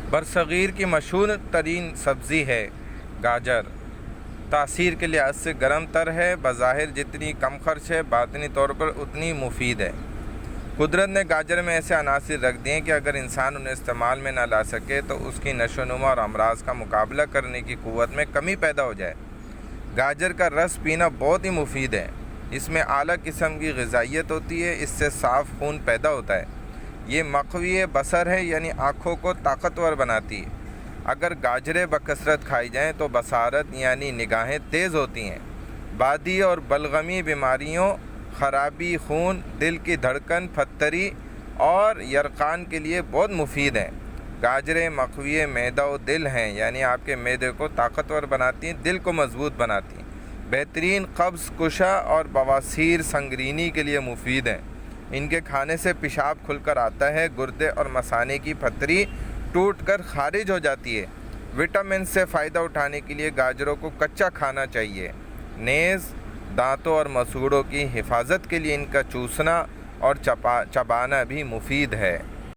برصغیر کی مشہور ترین سبزی ہے گاجر۔ تاثیر کے لحاظ سے گرم تر ہے، بظاہر جتنی کم خرچ ہے باطنی طور پر اتنی مفید ہے۔ قدرت نے گاجر میں ایسے عناصر رکھ دیے کہ اگر انسان انہیں استعمال میں نہ لا سکے تو اس کی نشو و نما اور امراض کا مقابلہ کرنے کی قوت میں کمی پیدا ہو جائے۔ گاجر کا رس پینا بہت ہی مفید ہے، اس میں اعلیٰ قسم کی غذائیت ہوتی ہے، اس سے صاف خون پیدا ہوتا ہے۔ یہ مقوی بصر ہے، یعنی آنکھوں کو طاقتور بناتی ہے۔ اگر گاجریں بکثرت کھائی جائیں تو بصارت یعنی نگاہیں تیز ہوتی ہیں۔ بادی اور بلغمی بیماریوں، خرابی خون، دل کی دھڑکن، پھتری اور یرقان کے لیے بہت مفید ہیں۔ گاجریں مقوی معدہ و دل ہیں، یعنی آپ کے معدے کو طاقتور بناتی ہیں، دل کو مضبوط بناتی ہیں۔ بہترین قبض کشا اور بواسیر سنگرینی کے لیے مفید ہیں۔ ان کے کھانے سے پیشاب کھل کر آتا ہے، گردے اور مثانے کی پتھری ٹوٹ کر خارج ہو جاتی ہے۔ وٹامن سے فائدہ اٹھانے کے لیے گاجروں کو کچا کھانا چاہیے۔ نیز دانتوں اور مسوڑوں کی حفاظت کے لیے ان کا چوسنا اور چبانا بھی مفید ہے۔